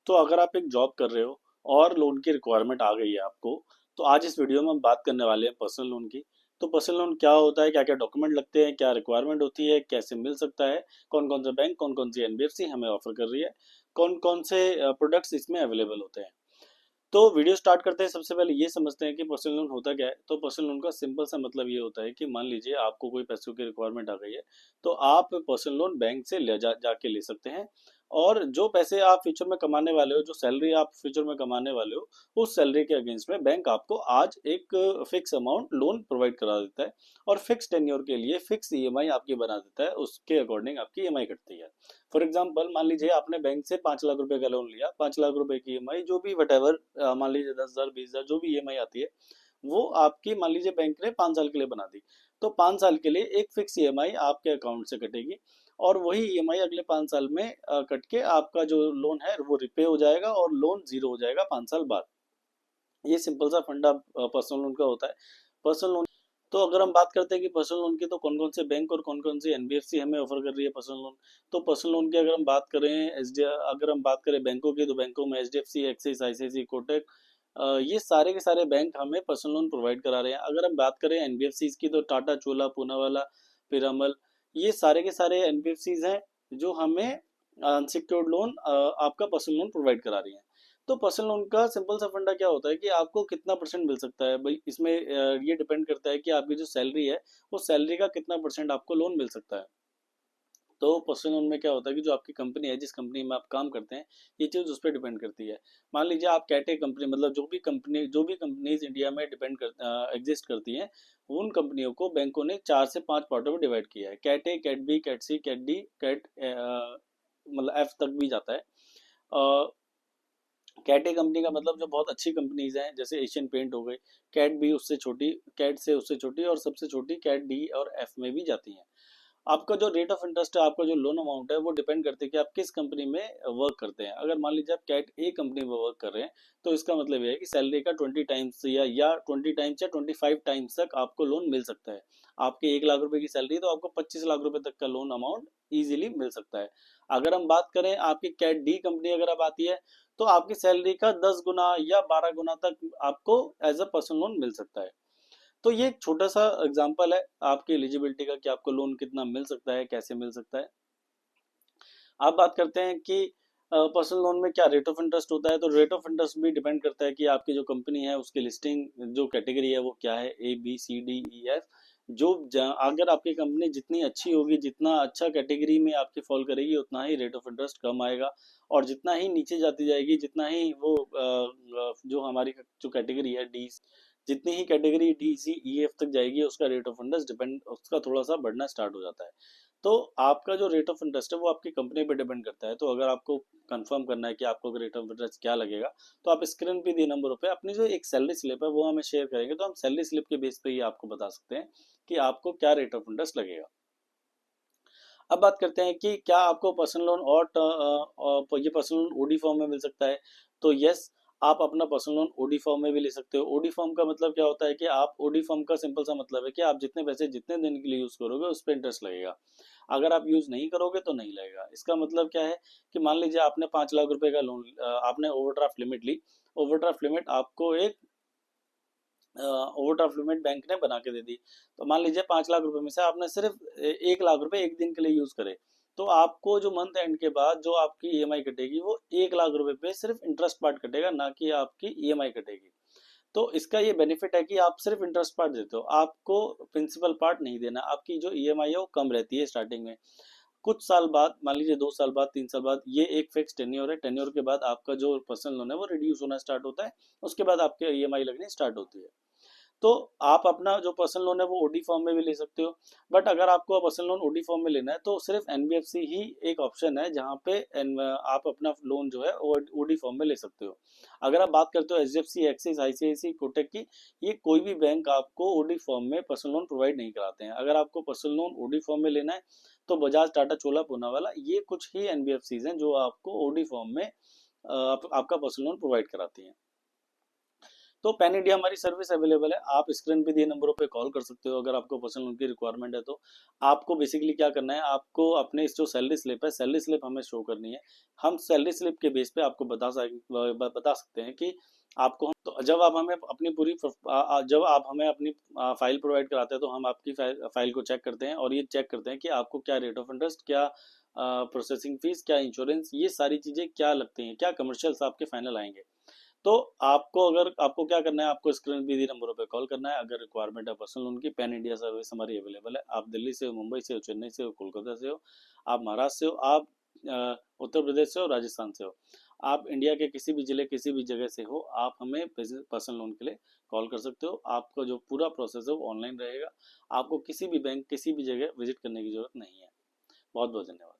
तो अगर आप एक जॉब कर रहे हो और लोन की रिक्वायरमेंट आ गई है आपको, तो आज इस वीडियो में हम बात करने वाले हैं पर्सनल लोन की। तो पर्सनल लोन क्या होता है, क्या क्या डॉक्यूमेंट लगते हैं, क्या रिक्वायरमेंट होती है, कैसे मिल सकता है, कौन कौन से बैंक, कौन कौन सी एनबीएफसी हमें ऑफर कर रही है, कौन कौन से प्रोडक्ट्स इसमें अवेलेबल होते हैं। तो वीडियो स्टार्ट करते हैं, सबसे पहले ये समझते हैं कि पर्सनल लोन होता क्या है। तो पर्सनल लोन का सिंपल सा मतलब ये होता है कि मान लीजिए आपको कोई पैसों की रिक्वायरमेंट आ गई है, तो आप पर्सनल लोन बैंक से जाके ले सकते हैं। और जो पैसे आप फ्यूचर में कमाने वाले हो, जो सैलरी आप फ्यूचर में कमाने वाले हो, उस सैलरी के अगेंस्ट में बैंक आपको आज एक फिक्स अमाउंट लोन प्रोवाइड करा देता है। और फिक्स टेन्योर के लिए फिक्स ईएमआई आपकी बना देता है, उसके अकॉर्डिंग आपकी ईएमआई कटती है। फॉर एग्जाम्पल, मान लीजिए आपने बैंक से 5 लाख रुपए का लोन लिया, 5 लाख रुपए की ईएमआई, जो भी वट एवर, मान लीजिए 10,000 20,000 जो भी ईएमआई आती है, वो आपकी मान लीजिए बैंक ने 5 साल के लिए बना दी। तो 5 साल के लिए एक फिक्स ईएमआई आपके अकाउंट से कटेगी, और वही ईएमआई अगले 5 साल में कट के आपका जो लोन है वो रिपे हो जाएगा और लोन जीरो हो जाएगा 5 साल बाद। ये सिंपल सा फंडा पर्सनल लोन का होता है। पर्सनल लोन, तो अगर हम बात करते हैं कि पर्सनल लोन की तो कौन कौन से बैंक और कौन कौन सी एनबीएफसी हमें ऑफर कर रही है पर्सनल लोन। तो पर्सनल लोन की अगर हम बात करें, अगर हम बात करें बैंकों की, तो बैंकों में एचडीएफसी, एक्सिस, आईसीआईसी, कोटक, ये सारे के सारे बैंक हमें पर्सनल लोन प्रोवाइड करा रहे हैं। अगर हम बात करें एनबीएफसी की, तो टाटा, चोला, पूनावाला, पिरामल, ये सारे के सारे एनबीएफसीज हैं जो हमें अनसिक्योर्ड लोन, आपका पर्सनल लोन प्रोवाइड करा रही हैं। तो पर्सनल लोन का सिंपल सा फंडा क्या होता है कि आपको कितना परसेंट मिल सकता है भाई, इसमें ये डिपेंड करता है कि आपकी जो सैलरी है, वो सैलरी का कितना परसेंट आपको लोन मिल सकता है। तो पर्सनल लोन में क्या होता है कि जो आपकी कंपनी है, जिस कंपनी में आप काम करते हैं, ये चीज़ उस पर डिपेंड करती है। मान लीजिए आप कैटे कंपनी, मतलब जो भी कंपनीज इंडिया में डिपेंड कर एग्जिस्ट करती हैं, उन कंपनियों को बैंकों ने 4 से 5 पार्टों में डिवाइड किया है। Cat A, cat B, cat C, cat D, cat मतलब एफ तक भी जाता है। कैट ए कंपनी का मतलब जो बहुत अच्छी कंपनीज हैं, जैसे एशियन पेंट हो गई। कैट बी उससे छोटी, कैट से उससे छोटी, और सबसे छोटी कैट डी और एफ में भी जाती हैं। आपका जो रेट ऑफ इंटरेस्ट है, आपका जो लोन अमाउंट है, वो डिपेंड करते हैं कि आप किस कंपनी में वर्क करते हैं। अगर मान लीजिए आप कैट ए कंपनी में वर्क कर रहे हैं, तो इसका मतलब ये है कि सैलरी का 20 टाइम्स या 20 टाइम्स या 25 टाइम्स तक आपको लोन मिल सकता है। आपके 1 लाख रुपए की सैलरी है, तो आपको 25 लाख रुपए तक का लोन अमाउंट ईजिली मिल सकता है। अगर हम बात करें आपकी कैट डी कंपनी अगर आप आती है, तो आपकी सैलरी का 10 गुना या 12 गुना तक आपको एज अ पर्सनल लोन मिल सकता है। तो ये एक छोटा सा एग्जांपल है आपकी एलिजिबिलिटी का, कि आपको लोन कितना मिल सकता है, कैसे मिल सकता है। आप बात करते हैं कि पर्सनल लोन में क्या रेट ऑफ इंटरेस्ट होता है। तो रेट ऑफ इंटरेस्ट भी डिपेंड करता है कि आपकी जो कंपनी है उसकी लिस्टिंग, जो कैटेगरी है वो क्या है, A B C D E F. अगर आपकी कंपनी जितनी अच्छी होगी, जितना अच्छा कैटेगरी में आपकी फॉल करेगी, उतना ही रेट ऑफ इंटरेस्ट कम आएगा। और जितना ही नीचे जाती जाएगी, जितना ही वो जो हमारी जो कैटेगरी है डी, जितनी ही category D C E F तक जाएगी, उसका रेट ऑफ इंटरेस्ट डिपेंड, उसका थोड़ा सा बढ़ना स्टार्ट हो जाता है। तो आपका जो रेट ऑफ इंटरेस्ट है वो आपकी कंपनी पे डिपेंड करता है। तो अगर आपको कंफर्म करना है कि आपको रेट ऑफ इंटरेस्ट क्या लगेगा, तो आप स्क्रीन पे दिए नंबरों पे अपनी जो एक सैलरी स्लिप है वो हमें शेयर करेंगे, तो हम सैलरी स्लिप के बेस पे ही आपको बता सकते हैं कि आपको क्या रेट ऑफ इंटरेस्ट लगेगा। अब बात करते हैं कि क्या आपको पर्सनल लोन ये पर्सनल लोन ओडी फॉर्म में मिल सकता है। तो यस, आप अपना पर्सनल लोन ओडी फॉर्म में भी ले सकते हो। ओडी फॉर्म का मतलब क्या होता है कि आप, ओडी फॉर्म का सिंपल सा मतलब है कि आप जितने पैसे जितने दिन के लिए यूज करोगे उस पर इंटरेस्ट लगेगा। अगर आप यूज नहीं करोगे तो नहीं लगेगा। इसका मतलब क्या है कि मान लीजिए आपने 5 लाख रुपए का लोन, आपने ओवरड्राफ्ट लिमिट ली। ओवरड्राफ्ट लिमिट आपको एक ओवरड्राफ्ट लिमिट बैंक ने बना के दे दी। तो मान लीजिए 5 लाख रुपए में से आपने सिर्फ 1 लाख रुपए एक दिन के लिए यूज करे, तो आपको जो मंथ एंड के बाद जो आपकी ईएमआई कटेगी, वो 1 लाख रुपए पे सिर्फ इंटरेस्ट पार्ट कटेगा, ना कि आपकी ईएमआई कटेगी। तो इसका ये बेनिफिट है कि आप सिर्फ इंटरेस्ट पार्ट देते हो, आपको प्रिंसिपल पार्ट नहीं देना। आपकी जो ईएमआई है वो कम रहती है स्टार्टिंग में। कुछ साल बाद, मान लीजिए 2 साल बाद, 3 साल बाद, ये एक फिक्स टेन्योर है। टेन्योर के बाद आपका जो पर्सनल लोन है वो रिड्यूस होना स्टार्ट होता है। उसके बाद आपके ईएमआई लगनी स्टार्ट होती है। तो आप अपना जो पर्सनल लोन है वो ओडी फॉर्म में भी ले सकते हो। बट अगर आपको पर्सनल लोन ओडी फॉर्म में लेना है, तो सिर्फ एनबीएफसी ही एक ऑप्शन है जहाँ पे आप अपना लोन जो है वो ओडी फॉर्म में ले सकते हो। अगर आप बात करते हो एचडीएफसी, एक्सिस, आईसीआईसी, कोटक की, ये कोई भी बैंक आपको ओडी फॉर्म में पर्सनल लोन प्रोवाइड नहीं कराते हैं। अगर आपको पर्सनल लोन ओडी फॉर्म में लेना है, तो बजाज, टाटा, चोला, पूनावाला, ये कुछ ही एनबीएफसीज हैं जो आपको ओडी फॉर्म में आपका पर्सनल लोन प्रोवाइड कराती हैं। तो पैन इंडिया हमारी सर्विस अवेलेबल है, आप स्क्रीन पे दिए नंबरों पे कॉल कर सकते हो अगर आपको पर्सनल लोन की रिक्वायरमेंट है तो। आपको बेसिकली क्या करना है, आपको अपने जो सैलरी स्लिप है, सैलरी स्लिप हमें शो करनी है। हम सैलरी स्लिप के बेस पे आपको बता सकते हैं कि आपको तो जब आप हमें अपनी जब आप हमें अपनी फाइल प्रोवाइड कराते हैं तो हम आपकी फाइल को चेक करते हैं और ये चेक करते हैं कि आपको क्या रेट ऑफ इंटरेस्ट, क्या प्रोसेसिंग फीस, क्या इंश्योरेंस, ये सारी चीज़ें क्या लगती हैं, क्या कमर्शियल्स आपके फाइनल आएंगे। तो आपको अगर आपको क्या करना है, आपको स्क्रीन पे दी नंबरों पे कॉल करना है अगर रिक्वायरमेंट है पर्सनल लोन की। पैन इंडिया सर्विस हमारी अवेलेबल है। आप दिल्ली से हो, मुंबई से हो, चेन्नई से हो, कोलकाता से हो, आप महाराष्ट्र से हो, आप उत्तर प्रदेश से हो, राजस्थान से हो, आप इंडिया के किसी भी जिले किसी भी जगह से हो, आप हमें पर्सनल लोन के लिए कॉल कर सकते हो। आपका जो पूरा प्रोसेस है वो ऑनलाइन रहेगा। आपको किसी भी बैंक किसी भी जगह विजिट करने की जरूरत नहीं है। बहुत बहुत धन्यवाद।